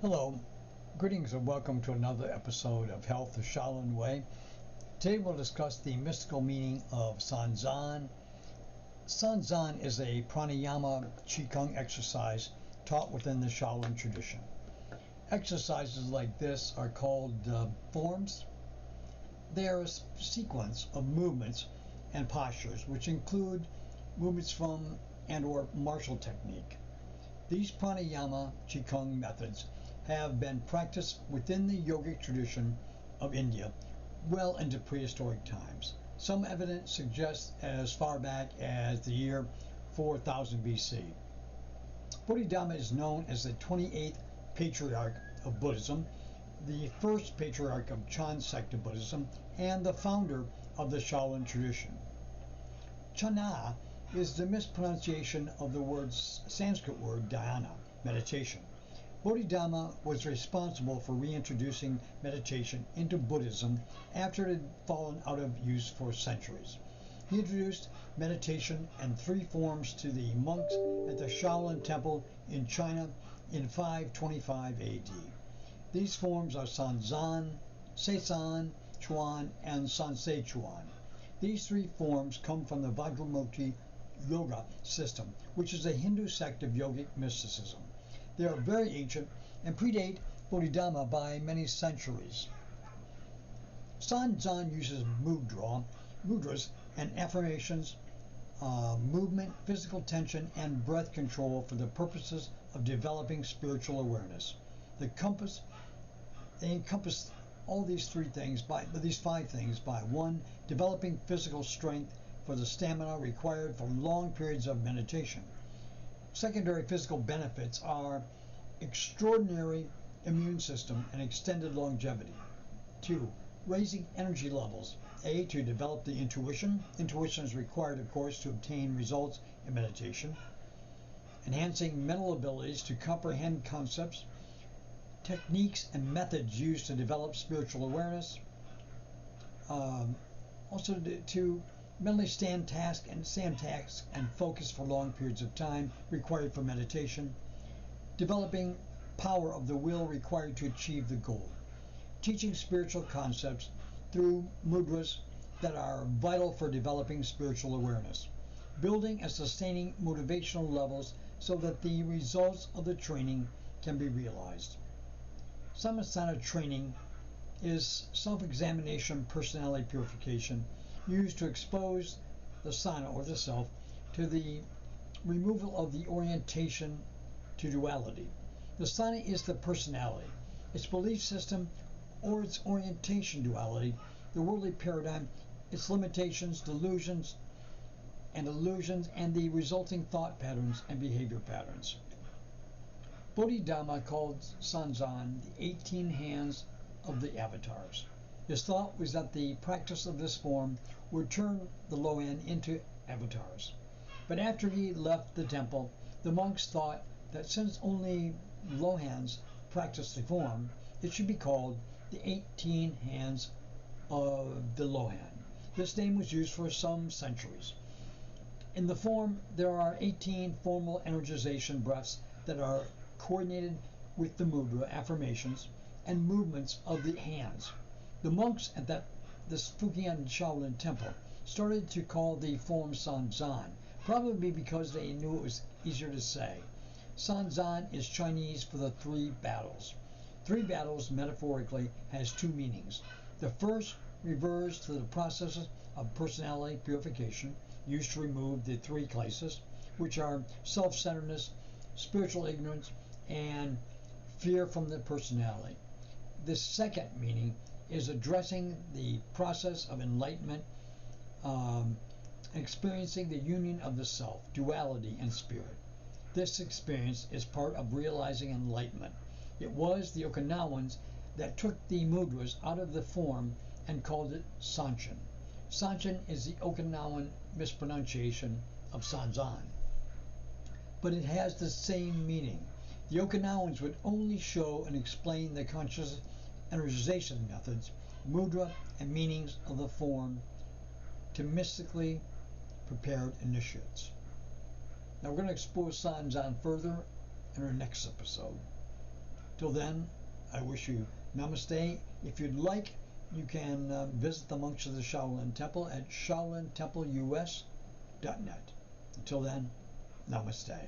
Hello, greetings and welcome to another episode of Health the Shaolin Way. Today we'll discuss the mystical meaning of San Zan. San Zan is a pranayama qigong exercise taught within the Shaolin tradition. Exercises like this are called forms. They are a sequence of movements and postures which include movements from and or martial technique. These pranayama qigong methods have been practiced within the yogic tradition of India well into prehistoric times. Some evidence suggests as far back as the year 4000 BC. Bodhidharma is known as the 28th patriarch of Buddhism, the first patriarch of Chan sect of Buddhism, and the founder of the Shaolin tradition. Chana is the mispronunciation of the Sanskrit word dhyana, meditation. Bodhidharma was responsible for reintroducing meditation into Buddhism after it had fallen out of use for centuries. He introduced meditation in three forms to the monks at the Shaolin Temple in China in 525 AD. These forms are San Zan, San Chuan, and Sansei Chuan. These three forms come from the Vajramukti Yoga system, which is a Hindu sect of yogic mysticism. They are very ancient and predate Bodhidharma by many centuries. San Zan uses mudras and affirmations, movement, physical tension, and breath control for the purposes of developing spiritual awareness. They encompass all these five things by 1. Developing physical strength for the stamina required for long periods of meditation. Secondary physical benefits are extraordinary immune system and extended longevity. 2. Raising energy levels. A. To develop the intuition. Intuition is required, of course, to obtain results in meditation. Enhancing mental abilities to comprehend concepts, techniques, and methods used to develop spiritual awareness. Also to mentally stand tasks and focus for long periods of time required for meditation. Developing power of the will required to achieve the goal. Teaching spiritual concepts through mudras that are vital for developing spiritual awareness. Building and sustaining motivational levels so that the results of the training can be realized. Samasana training is self-examination personality purification used to expose the sana or the self to the removal of the orientation to duality. The sana is the personality, its belief system or its orientation duality, the worldly paradigm, its limitations, delusions, and illusions, and the resulting thought patterns and behavior patterns. Bodhidharma called San Zan the 18 hands of the avatars. His thought was that the practice of this form would turn the Lohan into avatars. But after he left the temple, the monks thought that since only Lohans practiced the form, it should be called the 18 hands of the Lohan. This name was used for some centuries. In the form, there are 18 formal energization breaths that are coordinated with the mudra affirmations and movements of the hands. The monks at this Fujian Shaolin temple started to call the form San Zan, probably because they knew it was easier to say. San Zan is Chinese for the three battles. Three battles, metaphorically, has two meanings. The first refers to the processes of personality purification used to remove the three kleshas, which are self-centeredness, spiritual ignorance, and fear from the personality. The second meaning is addressing the process of enlightenment, experiencing the union of the self, duality, and spirit. This experience is part of realizing enlightenment. It was the Okinawans that took the mudras out of the form and called it Sanchin. Sanchin is the Okinawan mispronunciation of San Zan, but it has the same meaning. The Okinawans would only show and explain the conscious energization methods, mudra, and meanings of the form to mystically prepared initiates. Now we're going to explore San Zan further in our next episode. Till then, I wish you namaste. If you'd like, you can visit the monks of the Shaolin Temple at shaolintempleus.net. Until then, namaste.